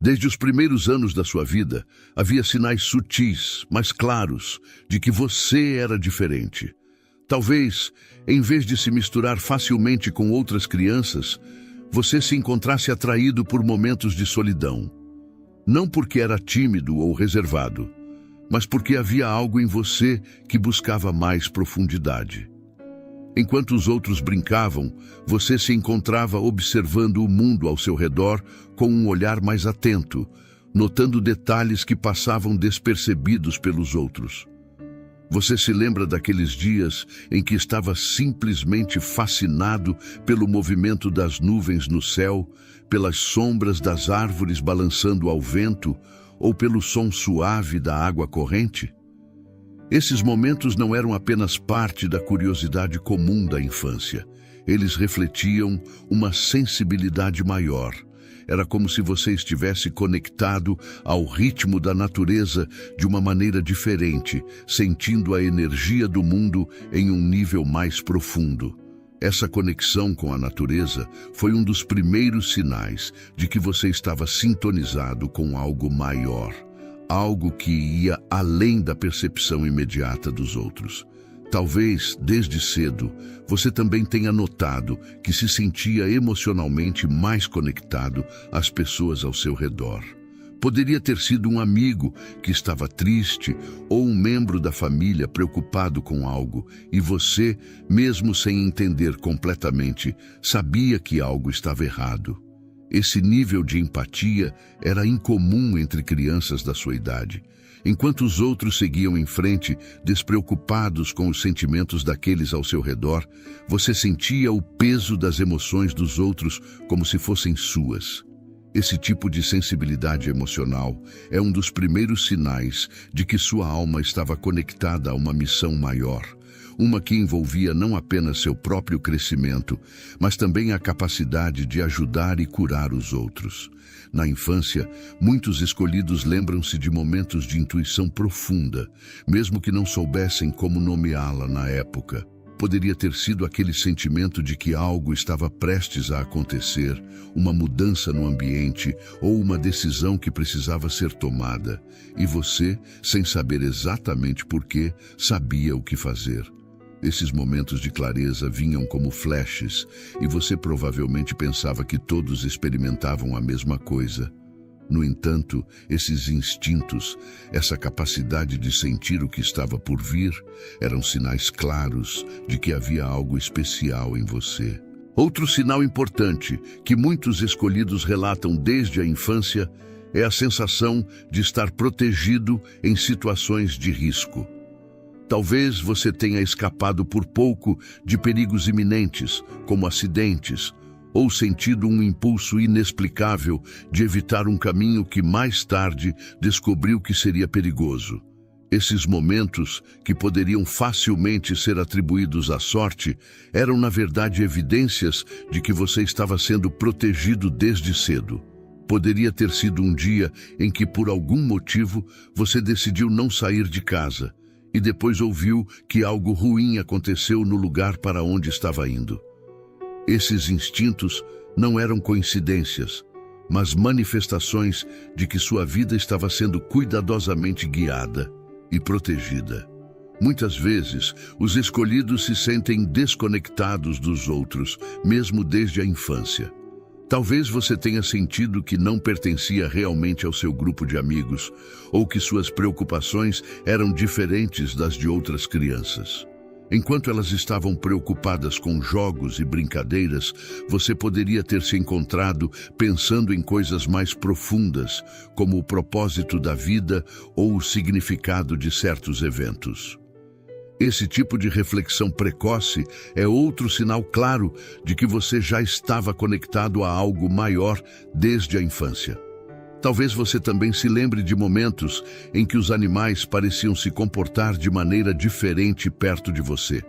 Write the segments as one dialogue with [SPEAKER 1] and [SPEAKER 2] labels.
[SPEAKER 1] Desde os primeiros anos da sua vida, havia sinais sutis, mas claros, de que você era diferente. Talvez, em vez de se misturar facilmente com outras crianças, você se encontrasse atraído por momentos de solidão. Não porque era tímido ou reservado, mas porque havia algo em você que buscava mais profundidade. Enquanto os outros brincavam, você se encontrava observando o mundo ao seu redor com um olhar mais atento, notando detalhes que passavam despercebidos pelos outros. Você se lembra daqueles dias em que estava simplesmente fascinado pelo movimento das nuvens no céu, pelas sombras das árvores balançando ao vento ou pelo som suave da água corrente? Esses momentos não eram apenas parte da curiosidade comum da infância. Eles refletiam uma sensibilidade maior. Era como se você estivesse conectado ao ritmo da natureza de uma maneira diferente, sentindo a energia do mundo em um nível mais profundo. Essa conexão com a natureza foi um dos primeiros sinais de que você estava sintonizado com algo maior. Algo que ia além da percepção imediata dos outros. Talvez, desde cedo, você também tenha notado que se sentia emocionalmente mais conectado às pessoas ao seu redor. Poderia ter sido um amigo que estava triste ou um membro da família preocupado com algo, e você, mesmo sem entender completamente, sabia que algo estava errado. Esse nível de empatia era incomum entre crianças da sua idade. Enquanto os outros seguiam em frente, despreocupados com os sentimentos daqueles ao seu redor, você sentia o peso das emoções dos outros como se fossem suas. Esse tipo de sensibilidade emocional é um dos primeiros sinais de que sua alma estava conectada a uma missão maior. Uma que envolvia não apenas seu próprio crescimento, mas também a capacidade de ajudar e curar os outros. Na infância, muitos escolhidos lembram-se de momentos de intuição profunda, mesmo que não soubessem como nomeá-la na época. Poderia ter sido aquele sentimento de que algo estava prestes a acontecer, uma mudança no ambiente ou uma decisão que precisava ser tomada, e você, sem saber exatamente porquê, sabia o que fazer. Esses momentos de clareza vinham como flashes, e você provavelmente pensava que todos experimentavam a mesma coisa. No entanto, esses instintos, essa capacidade de sentir o que estava por vir, eram sinais claros de que havia algo especial em você. Outro sinal importante que muitos escolhidos relatam desde a infância é a sensação de estar protegido em situações de risco. Talvez você tenha escapado por pouco de perigos iminentes, como acidentes, ou sentido um impulso inexplicável de evitar um caminho que mais tarde descobriu que seria perigoso. Esses momentos, que poderiam facilmente ser atribuídos à sorte, eram na verdade evidências de que você estava sendo protegido desde cedo. Poderia ter sido um dia em que, por algum motivo, você decidiu não sair de casa, e depois ouviu que algo ruim aconteceu no lugar para onde estava indo. Esses instintos não eram coincidências, mas manifestações de que sua vida estava sendo cuidadosamente guiada e protegida. Muitas vezes, os escolhidos se sentem desconectados dos outros, mesmo desde a infância. Talvez você tenha sentido que não pertencia realmente ao seu grupo de amigos, ou que suas preocupações eram diferentes das de outras crianças. Enquanto elas estavam preocupadas com jogos e brincadeiras, você poderia ter se encontrado pensando em coisas mais profundas, como o propósito da vida ou o significado de certos eventos. Esse tipo de reflexão precoce é outro sinal claro de que você já estava conectado a algo maior desde a infância. Talvez você também se lembre de momentos em que os animais pareciam se comportar de maneira diferente perto de você.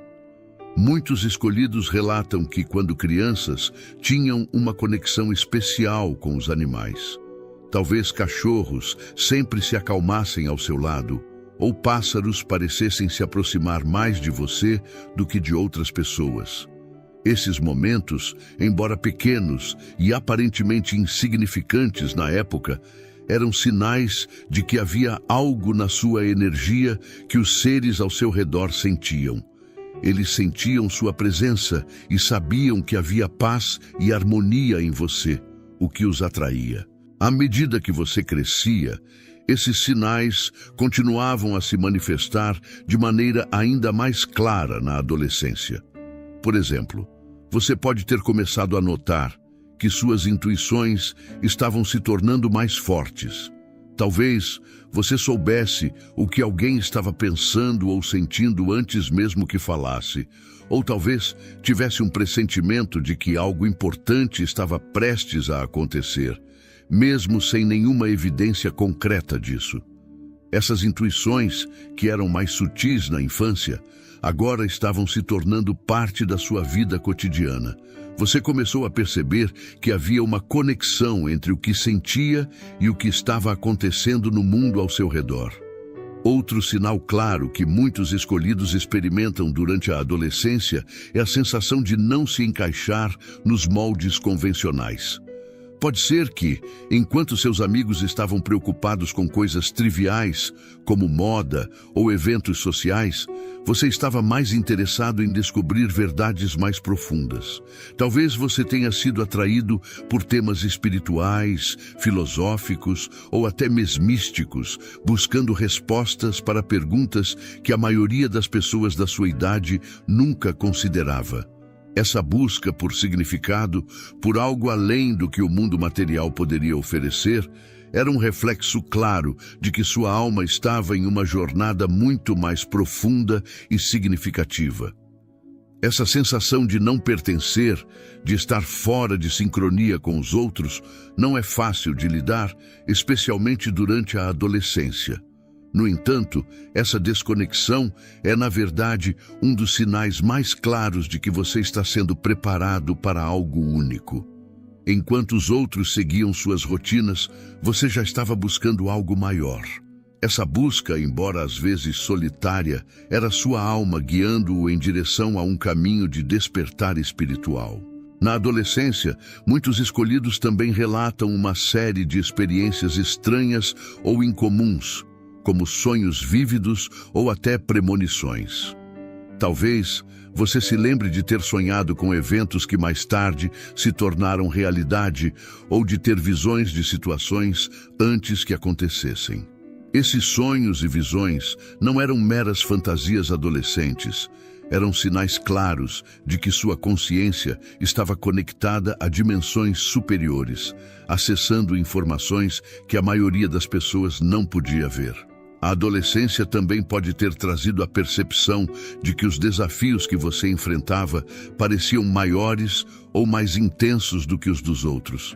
[SPEAKER 1] Muitos escolhidos relatam que, quando crianças, tinham uma conexão especial com os animais. Talvez cachorros sempre se acalmassem ao seu lado, ou pássaros parecessem se aproximar mais de você do que de outras pessoas. Esses momentos, embora pequenos e aparentemente insignificantes na época, eram sinais de que havia algo na sua energia que os seres ao seu redor sentiam. Eles sentiam sua presença e sabiam que havia paz e harmonia em você, o que os atraía. À medida que você crescia, esses sinais continuavam a se manifestar de maneira ainda mais clara na adolescência. Por exemplo, você pode ter começado a notar que suas intuições estavam se tornando mais fortes. Talvez você soubesse o que alguém estava pensando ou sentindo antes mesmo que falasse, ou talvez tivesse um pressentimento de que algo importante estava prestes a acontecer, mesmo sem nenhuma evidência concreta disso. Essas intuições, que eram mais sutis na infância, agora estavam se tornando parte da sua vida cotidiana. Você começou a perceber que havia uma conexão entre o que sentia e o que estava acontecendo no mundo ao seu redor. Outro sinal claro que muitos escolhidos experimentam durante a adolescência é a sensação de não se encaixar nos moldes convencionais. Pode ser que, enquanto seus amigos estavam preocupados com coisas triviais, como moda ou eventos sociais, você estava mais interessado em descobrir verdades mais profundas. Talvez você tenha sido atraído por temas espirituais, filosóficos ou até mesmísticos, buscando respostas para perguntas que a maioria das pessoas da sua idade nunca considerava. Essa busca por significado, por algo além do que o mundo material poderia oferecer, era um reflexo claro de que sua alma estava em uma jornada muito mais profunda e significativa. Essa sensação de não pertencer, de estar fora de sincronia com os outros, não é fácil de lidar, especialmente durante a adolescência. No entanto, essa desconexão é, na verdade, um dos sinais mais claros de que você está sendo preparado para algo único. Enquanto os outros seguiam suas rotinas, você já estava buscando algo maior. Essa busca, embora às vezes solitária, era sua alma guiando-o em direção a um caminho de despertar espiritual. Na adolescência, muitos escolhidos também relatam uma série de experiências estranhas ou incomuns, como sonhos vívidos ou até premonições. Talvez você se lembre de ter sonhado com eventos que mais tarde se tornaram realidade ou de ter visões de situações antes que acontecessem. Esses sonhos e visões não eram meras fantasias adolescentes, eram sinais claros de que sua consciência estava conectada a dimensões superiores, acessando informações que a maioria das pessoas não podia ver. A adolescência também pode ter trazido a percepção de que os desafios que você enfrentava pareciam maiores ou mais intensos do que os dos outros.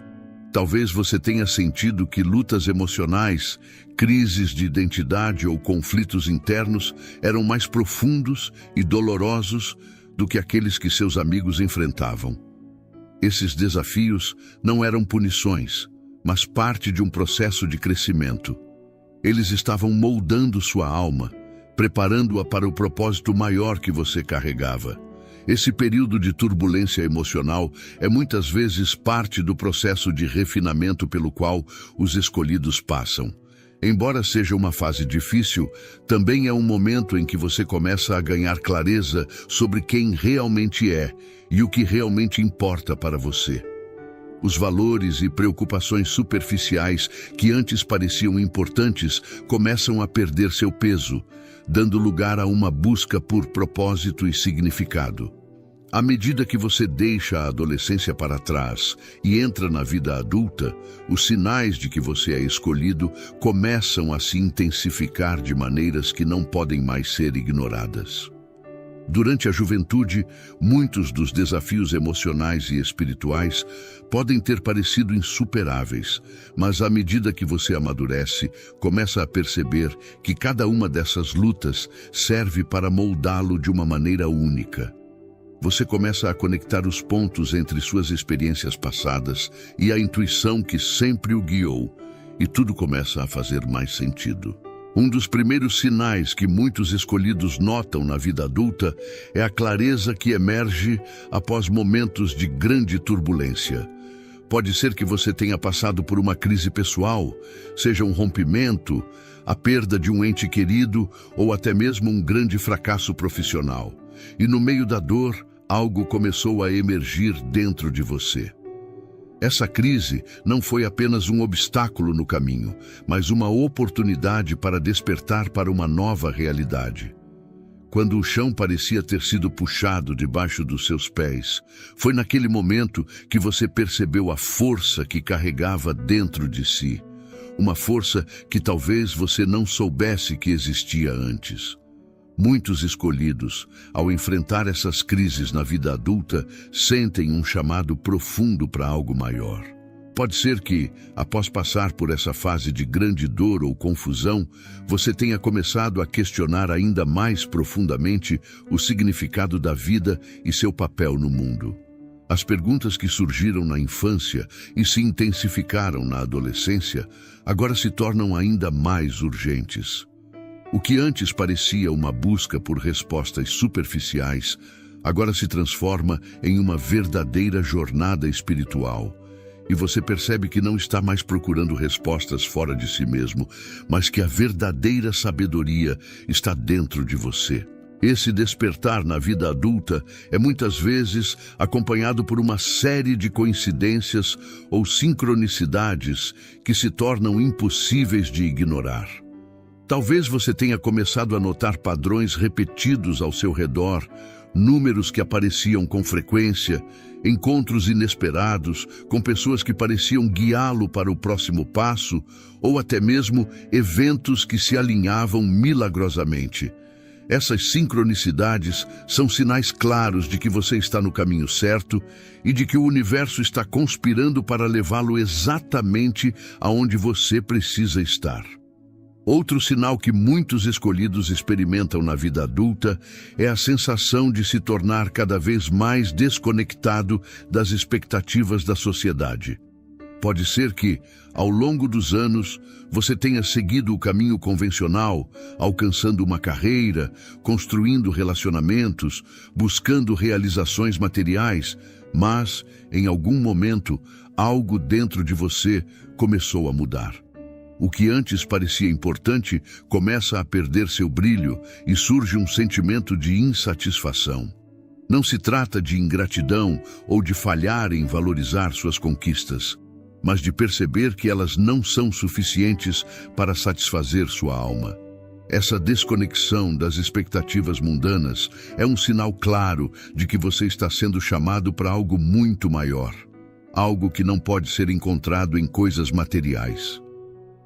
[SPEAKER 1] Talvez você tenha sentido que lutas emocionais, crises de identidade ou conflitos internos eram mais profundos e dolorosos do que aqueles que seus amigos enfrentavam. Esses desafios não eram punições, mas parte de um processo de crescimento. Eles estavam moldando sua alma, preparando-a para o propósito maior que você carregava. Esse período de turbulência emocional é muitas vezes parte do processo de refinamento pelo qual os escolhidos passam. Embora seja uma fase difícil, também é um momento em que você começa a ganhar clareza sobre quem realmente é e o que realmente importa para você. Os valores e preocupações superficiais que antes pareciam importantes começam a perder seu peso, dando lugar a uma busca por propósito e significado. À medida que você deixa a adolescência para trás e entra na vida adulta, os sinais de que você é escolhido começam a se intensificar de maneiras que não podem mais ser ignoradas. Durante a juventude, muitos dos desafios emocionais e espirituais podem ter parecido insuperáveis, mas à medida que você amadurece, começa a perceber que cada uma dessas lutas serve para moldá-lo de uma maneira única. Você começa a conectar os pontos entre suas experiências passadas e a intuição que sempre o guiou, e tudo começa a fazer mais sentido. Um dos primeiros sinais que muitos escolhidos notam na vida adulta é a clareza que emerge após momentos de grande turbulência. Pode ser que você tenha passado por uma crise pessoal, seja um rompimento, a perda de um ente querido ou até mesmo um grande fracasso profissional. E no meio da dor, algo começou a emergir dentro de você. Essa crise não foi apenas um obstáculo no caminho, mas uma oportunidade para despertar para uma nova realidade. Quando o chão parecia ter sido puxado debaixo dos seus pés, foi naquele momento que você percebeu a força que carregava dentro de si. Uma força que talvez você não soubesse que existia antes. Muitos escolhidos, ao enfrentar essas crises na vida adulta, sentem um chamado profundo para algo maior. Pode ser que, após passar por essa fase de grande dor ou confusão, você tenha começado a questionar ainda mais profundamente o significado da vida e seu papel no mundo. As perguntas que surgiram na infância e se intensificaram na adolescência, agora se tornam ainda mais urgentes. O que antes parecia uma busca por respostas superficiais, agora se transforma em uma verdadeira jornada espiritual. E você percebe que não está mais procurando respostas fora de si mesmo, mas que a verdadeira sabedoria está dentro de você. Esse despertar na vida adulta é muitas vezes acompanhado por uma série de coincidências ou sincronicidades que se tornam impossíveis de ignorar. Talvez você tenha começado a notar padrões repetidos ao seu redor, números que apareciam com frequência, encontros inesperados com pessoas que pareciam guiá-lo para o próximo passo, ou até mesmo eventos que se alinhavam milagrosamente. Essas sincronicidades são sinais claros de que você está no caminho certo e de que o universo está conspirando para levá-lo exatamente aonde você precisa estar. Outro sinal que muitos escolhidos experimentam na vida adulta é a sensação de se tornar cada vez mais desconectado das expectativas da sociedade. Pode ser que, ao longo dos anos, você tenha seguido o caminho convencional, alcançando uma carreira, construindo relacionamentos, buscando realizações materiais, mas, em algum momento, algo dentro de você começou a mudar. O que antes parecia importante começa a perder seu brilho e surge um sentimento de insatisfação. Não se trata de ingratidão ou de falhar em valorizar suas conquistas, mas de perceber que elas não são suficientes para satisfazer sua alma. Essa desconexão das expectativas mundanas é um sinal claro de que você está sendo chamado para algo muito maior, algo que não pode ser encontrado em coisas materiais.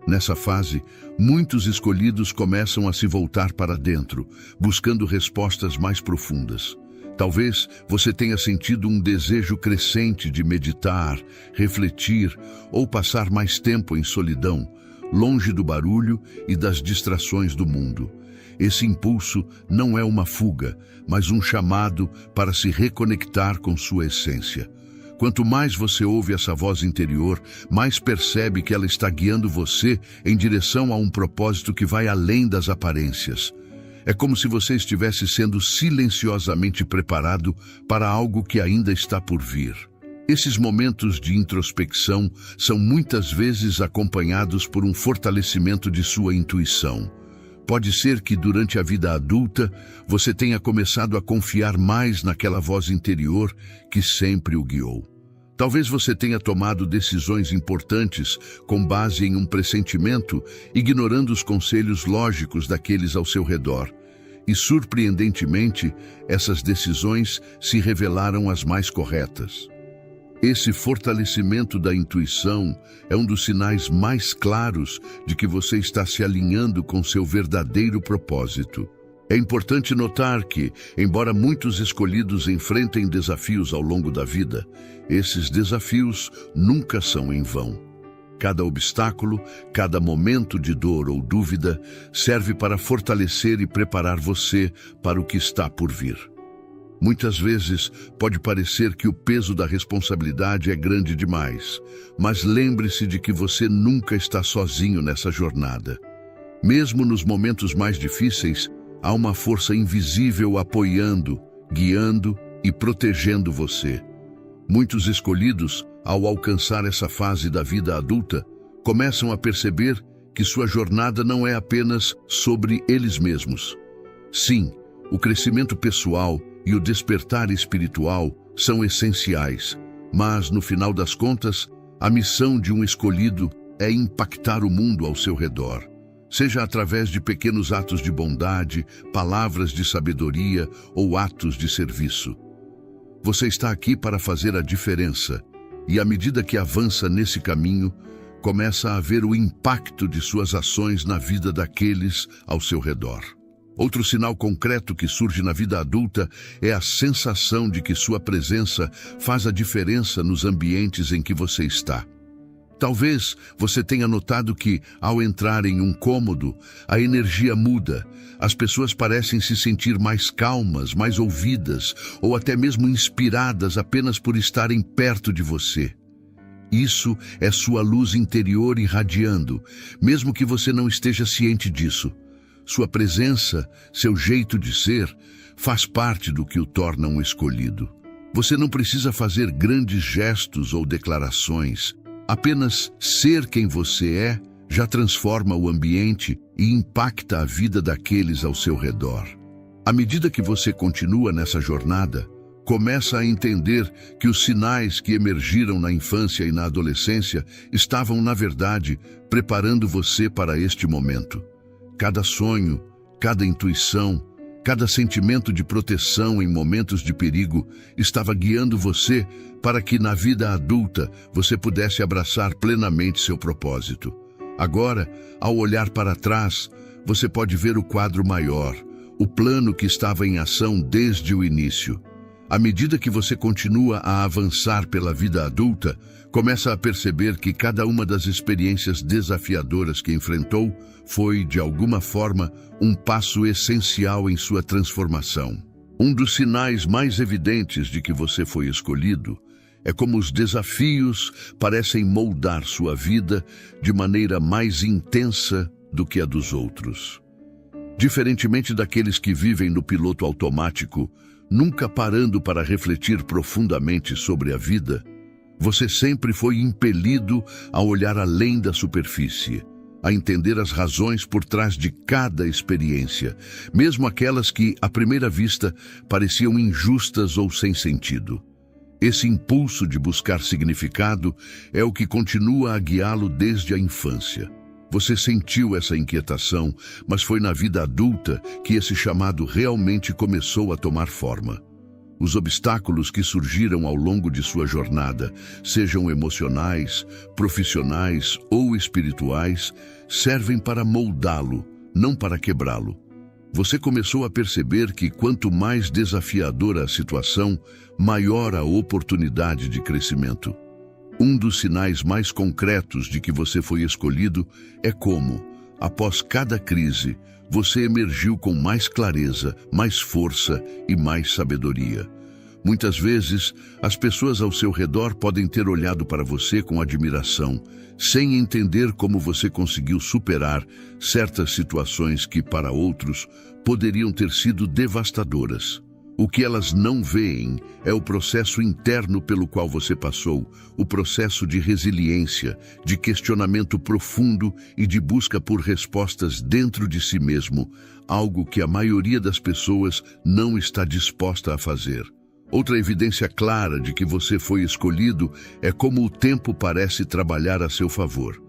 [SPEAKER 1] Nessa fase, muitos escolhidos começam a se voltar para dentro, buscando respostas mais profundas. Talvez você tenha sentido um desejo crescente de meditar, refletir ou passar mais tempo em solidão, longe do barulho e das distrações do mundo. Esse impulso não é uma fuga, mas um chamado para se reconectar com sua essência. Quanto mais você ouve essa voz interior, mais percebe que ela está guiando você em direção a um propósito que vai além das aparências. É como se você estivesse sendo silenciosamente preparado para algo que ainda está por vir. Esses momentos de introspecção são muitas vezes acompanhados por um fortalecimento de sua intuição. Pode ser que durante a vida adulta você tenha começado a confiar mais naquela voz interior que sempre o guiou. Talvez você tenha tomado decisões importantes com base em um pressentimento, ignorando os conselhos lógicos daqueles ao seu redor. E, surpreendentemente, essas decisões se revelaram as mais corretas. Esse fortalecimento da intuição é um dos sinais mais claros de que você está se alinhando com seu verdadeiro propósito. É importante notar que, embora muitos escolhidos enfrentem desafios ao longo da vida, esses desafios nunca são em vão. Cada obstáculo, cada momento de dor ou dúvida serve para fortalecer e preparar você para o que está por vir. Muitas vezes pode parecer que o peso da responsabilidade é grande demais, mas lembre-se de que você nunca está sozinho nessa jornada. Mesmo nos momentos mais difíceis, há uma força invisível apoiando, guiando e protegendo você. Muitos escolhidos, ao alcançar essa fase da vida adulta, começam a perceber que sua jornada não é apenas sobre eles mesmos. Sim, o crescimento pessoal e o despertar espiritual são essenciais, mas, no final das contas, a missão de um escolhido é impactar o mundo ao seu redor, seja através de pequenos atos de bondade, palavras de sabedoria ou atos de serviço. Você está aqui para fazer a diferença, e à medida que avança nesse caminho, começa a ver o impacto de suas ações na vida daqueles ao seu redor. Outro sinal concreto que surge na vida adulta é a sensação de que sua presença faz a diferença nos ambientes em que você está. Talvez você tenha notado que, ao entrar em um cômodo, a energia muda. As pessoas parecem se sentir mais calmas, mais ouvidas, ou até mesmo inspiradas apenas por estarem perto de você. Isso é sua luz interior irradiando, mesmo que você não esteja ciente disso. Sua presença, seu jeito de ser, faz parte do que o torna um escolhido. Você não precisa fazer grandes gestos ou declarações. Apenas ser quem você é já transforma o ambiente e impacta a vida daqueles ao seu redor. À medida que você continua nessa jornada, começa a entender que os sinais que emergiram na infância e na adolescência estavam, na verdade, preparando você para este momento. Cada sonho, cada intuição, cada sentimento de proteção em momentos de perigo estava guiando você para que, na vida adulta, você pudesse abraçar plenamente seu propósito. Agora, ao olhar para trás, você pode ver o quadro maior, o plano que estava em ação desde o início. À medida que você continua a avançar pela vida adulta, começa a perceber que cada uma das experiências desafiadoras que enfrentou foi, de alguma forma, um passo essencial em sua transformação. Um dos sinais mais evidentes de que você foi escolhido é como os desafios parecem moldar sua vida de maneira mais intensa do que a dos outros. Diferentemente daqueles que vivem no piloto automático, nunca parando para refletir profundamente sobre a vida, você sempre foi impelido a olhar além da superfície, a entender as razões por trás de cada experiência, mesmo aquelas que, à primeira vista, pareciam injustas ou sem sentido. Esse impulso de buscar significado é o que continua a guiá-lo desde a infância. Você sentiu essa inquietação, mas foi na vida adulta que esse chamado realmente começou a tomar forma. Os obstáculos que surgiram ao longo de sua jornada, sejam emocionais, profissionais ou espirituais, servem para moldá-lo, não para quebrá-lo. Você começou a perceber que quanto mais desafiadora a situação, maior a oportunidade de crescimento. Um dos sinais mais concretos de que você foi escolhido é como, após cada crise, você emergiu com mais clareza, mais força e mais sabedoria. Muitas vezes, as pessoas ao seu redor podem ter olhado para você com admiração, sem entender como você conseguiu superar certas situações que, para outros, poderiam ter sido devastadoras. O que elas não veem é o processo interno pelo qual você passou, o processo de resiliência, de questionamento profundo e de busca por respostas dentro de si mesmo, algo que a maioria das pessoas não está disposta a fazer. Outra evidência clara de que você foi escolhido é como o tempo parece trabalhar a seu favor.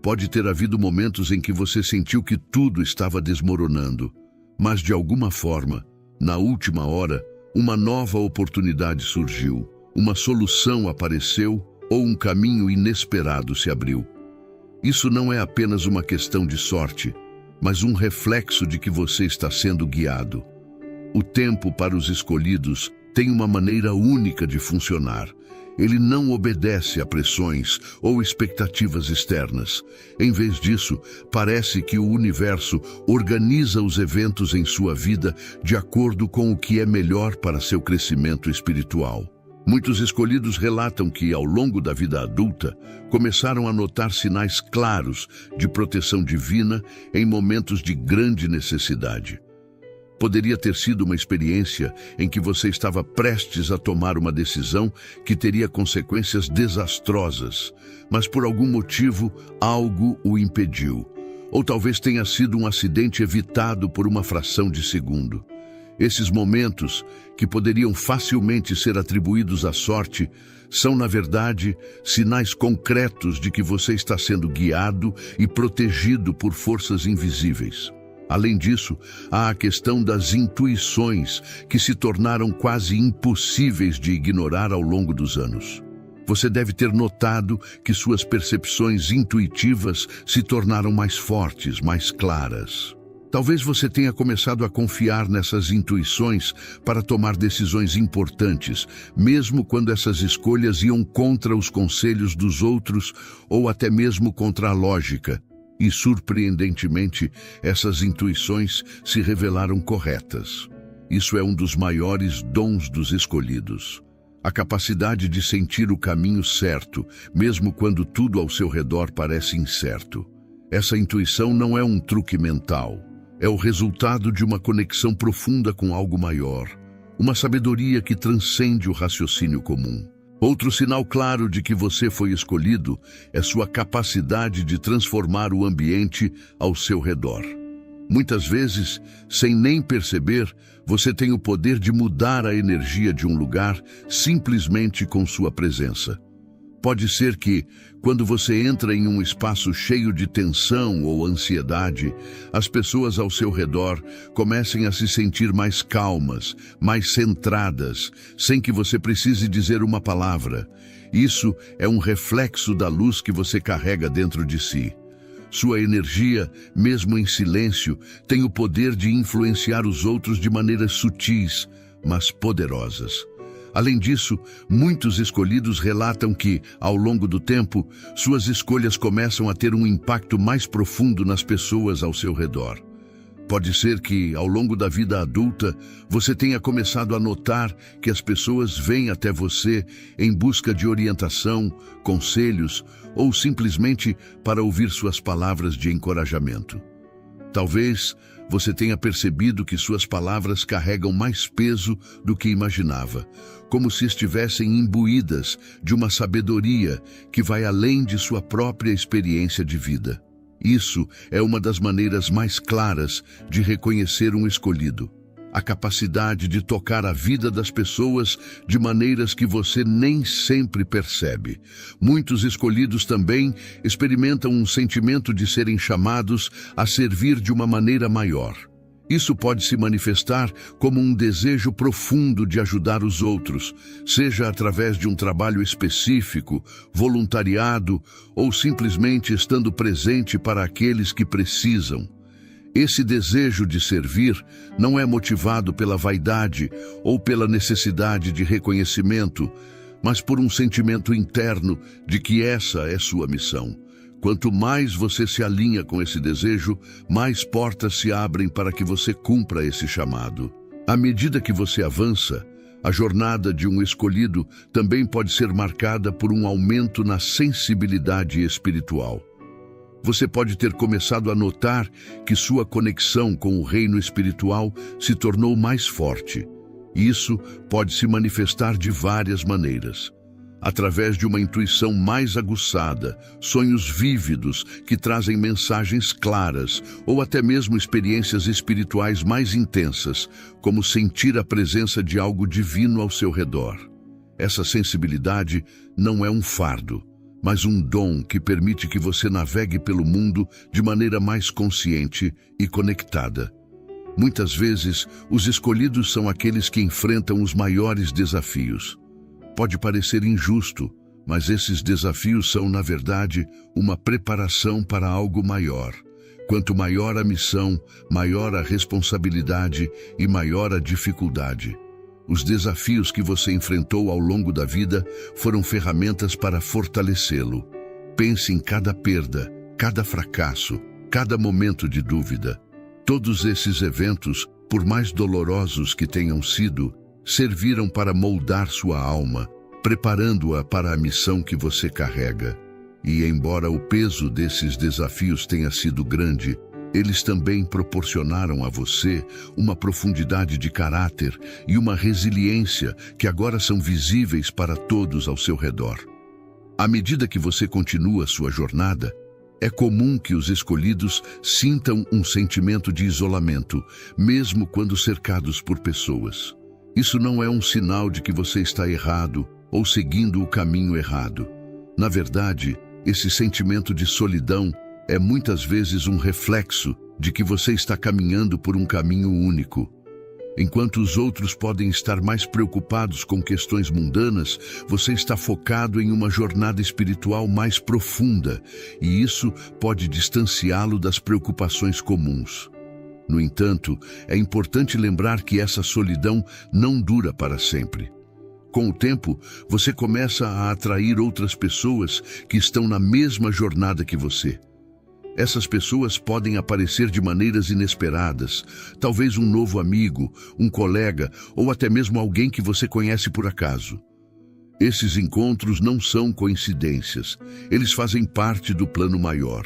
[SPEAKER 1] Pode ter havido momentos em que você sentiu que tudo estava desmoronando, mas de alguma forma, na última hora, uma nova oportunidade surgiu, uma solução apareceu ou um caminho inesperado se abriu. Isso não é apenas uma questão de sorte, mas um reflexo de que você está sendo guiado. O tempo para os escolhidos tem uma maneira única de funcionar. Ele não obedece a pressões ou expectativas externas. Em vez disso, parece que o universo organiza os eventos em sua vida de acordo com o que é melhor para seu crescimento espiritual. Muitos escolhidos relatam que, ao longo da vida adulta, começaram a notar sinais claros de proteção divina em momentos de grande necessidade. Poderia ter sido uma experiência em que você estava prestes a tomar uma decisão que teria consequências desastrosas, mas por algum motivo algo o impediu. Ou talvez tenha sido um acidente evitado por uma fração de segundo. Esses momentos, que poderiam facilmente ser atribuídos à sorte, são, na verdade, sinais concretos de que você está sendo guiado e protegido por forças invisíveis. Além disso, há a questão das intuições, que se tornaram quase impossíveis de ignorar ao longo dos anos. Você deve ter notado que suas percepções intuitivas se tornaram mais fortes, mais claras. Talvez você tenha começado a confiar nessas intuições para tomar decisões importantes, mesmo quando essas escolhas iam contra os conselhos dos outros ou até mesmo contra a lógica. E, surpreendentemente, essas intuições se revelaram corretas. Isso é um dos maiores dons dos escolhidos. A capacidade de sentir o caminho certo, mesmo quando tudo ao seu redor parece incerto. Essa intuição não é um truque mental. É o resultado de uma conexão profunda com algo maior, uma sabedoria que transcende o raciocínio comum. Outro sinal claro de que você foi escolhido é sua capacidade de transformar o ambiente ao seu redor. Muitas vezes, sem nem perceber, você tem o poder de mudar a energia de um lugar simplesmente com sua presença. Pode ser que, quando você entra em um espaço cheio de tensão ou ansiedade, as pessoas ao seu redor comecem a se sentir mais calmas, mais centradas, sem que você precise dizer uma palavra. Isso é um reflexo da luz que você carrega dentro de si. Sua energia, mesmo em silêncio, tem o poder de influenciar os outros de maneiras sutis, mas poderosas. Além disso, muitos escolhidos relatam que, ao longo do tempo, suas escolhas começam a ter um impacto mais profundo nas pessoas ao seu redor. Pode ser que, ao longo da vida adulta, você tenha começado a notar que as pessoas vêm até você em busca de orientação, conselhos ou simplesmente para ouvir suas palavras de encorajamento. Talvez você tenha percebido que suas palavras carregam mais peso do que imaginava, como se estivessem imbuídas de uma sabedoria que vai além de sua própria experiência de vida. Isso é uma das maneiras mais claras de reconhecer um escolhido. A capacidade de tocar a vida das pessoas de maneiras que você nem sempre percebe. Muitos escolhidos também experimentam um sentimento de serem chamados a servir de uma maneira maior. Isso pode se manifestar como um desejo profundo de ajudar os outros, seja através de um trabalho específico, voluntariado ou simplesmente estando presente para aqueles que precisam. Esse desejo de servir não é motivado pela vaidade ou pela necessidade de reconhecimento, mas por um sentimento interno de que essa é sua missão. Quanto mais você se alinha com esse desejo, mais portas se abrem para que você cumpra esse chamado. À medida que você avança, a jornada de um escolhido também pode ser marcada por um aumento na sensibilidade espiritual. Você pode ter começado a notar que sua conexão com o reino espiritual se tornou mais forte. Isso pode se manifestar de várias maneiras. Através de uma intuição mais aguçada, sonhos vívidos que trazem mensagens claras ou até mesmo experiências espirituais mais intensas, como sentir a presença de algo divino ao seu redor. Essa sensibilidade não é um fardo, mas um dom que permite que você navegue pelo mundo de maneira mais consciente e conectada. Muitas vezes, os escolhidos são aqueles que enfrentam os maiores desafios. Pode parecer injusto, mas esses desafios são, na verdade, uma preparação para algo maior. Quanto maior a missão, maior a responsabilidade e maior a dificuldade. Os desafios que você enfrentou ao longo da vida foram ferramentas para fortalecê-lo. Pense em cada perda, cada fracasso, cada momento de dúvida. Todos esses eventos, por mais dolorosos que tenham sido, serviram para moldar sua alma, preparando-a para a missão que você carrega. E embora o peso desses desafios tenha sido grande, eles também proporcionaram a você uma profundidade de caráter e uma resiliência que agora são visíveis para todos ao seu redor. À medida que você continua sua jornada, é comum que os escolhidos sintam um sentimento de isolamento, mesmo quando cercados por pessoas. Isso não é um sinal de que você está errado ou seguindo o caminho errado. Na verdade, esse sentimento de solidão é muitas vezes um reflexo de que você está caminhando por um caminho único. Enquanto os outros podem estar mais preocupados com questões mundanas, você está focado em uma jornada espiritual mais profunda, e isso pode distanciá-lo das preocupações comuns. No entanto, é importante lembrar que essa solidão não dura para sempre. Com o tempo, você começa a atrair outras pessoas que estão na mesma jornada que você. Essas pessoas podem aparecer de maneiras inesperadas, talvez um novo amigo, um colega ou até mesmo alguém que você conhece por acaso. Esses encontros não são coincidências, eles fazem parte do plano maior.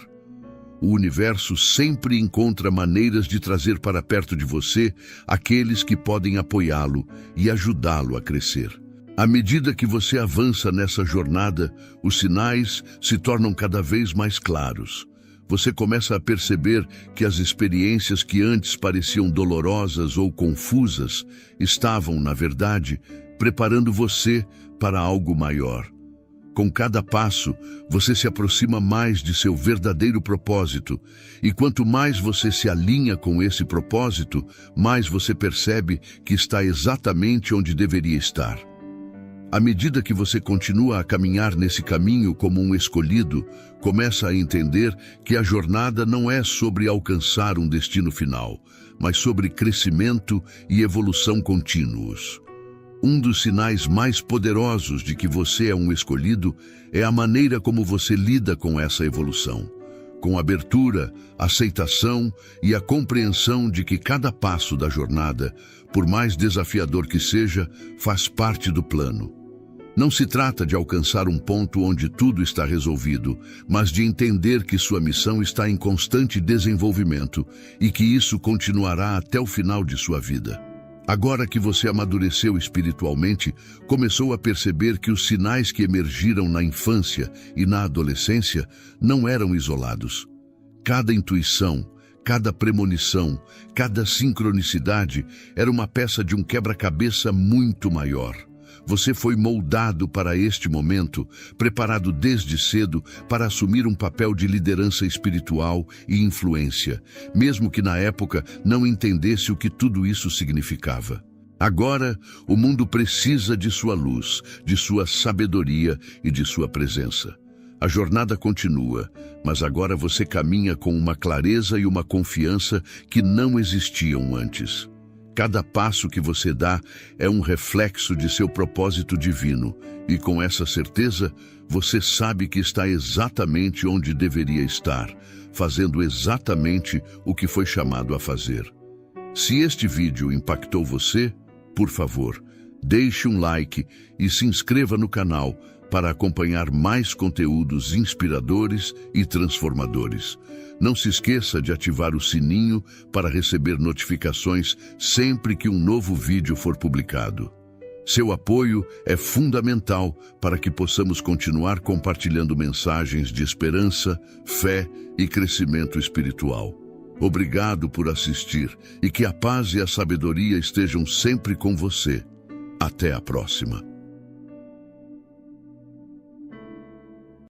[SPEAKER 1] O universo sempre encontra maneiras de trazer para perto de você aqueles que podem apoiá-lo e ajudá-lo a crescer. À medida que você avança nessa jornada, os sinais se tornam cada vez mais claros. Você começa a perceber que as experiências que antes pareciam dolorosas ou confusas estavam, na verdade, preparando você para algo maior. Com cada passo, você se aproxima mais de seu verdadeiro propósito, e quanto mais você se alinha com esse propósito, mais você percebe que está exatamente onde deveria estar. À medida que você continua a caminhar nesse caminho como um escolhido, começa a entender que a jornada não é sobre alcançar um destino final, mas sobre crescimento e evolução contínuos. Um dos sinais mais poderosos de que você é um escolhido é a maneira como você lida com essa evolução, com abertura, aceitação e a compreensão de que cada passo da jornada, por mais desafiador que seja, faz parte do plano. Não se trata de alcançar um ponto onde tudo está resolvido, mas de entender que sua missão está em constante desenvolvimento e que isso continuará até o final de sua vida. Agora que você amadureceu espiritualmente, começou a perceber que os sinais que emergiram na infância e na adolescência não eram isolados. Cada intuição, cada premonição, cada sincronicidade era uma peça de um quebra-cabeça muito maior. Você foi moldado para este momento, preparado desde cedo para assumir um papel de liderança espiritual e influência, mesmo que na época não entendesse o que tudo isso significava. Agora, o mundo precisa de sua luz, de sua sabedoria e de sua presença. A jornada continua, mas agora você caminha com uma clareza e uma confiança que não existiam antes. Cada passo que você dá é um reflexo de seu propósito divino, e com essa certeza, você sabe que está exatamente onde deveria estar, fazendo exatamente o que foi chamado a fazer. Se este vídeo impactou você, por favor, deixe um like e se inscreva no canal para acompanhar mais conteúdos inspiradores e transformadores. Não se esqueça de ativar o sininho para receber notificações sempre que um novo vídeo for publicado. Seu apoio é fundamental para que possamos continuar compartilhando mensagens de esperança, fé e crescimento espiritual. Obrigado por assistir e que a paz e a sabedoria estejam sempre com você. Até a próxima.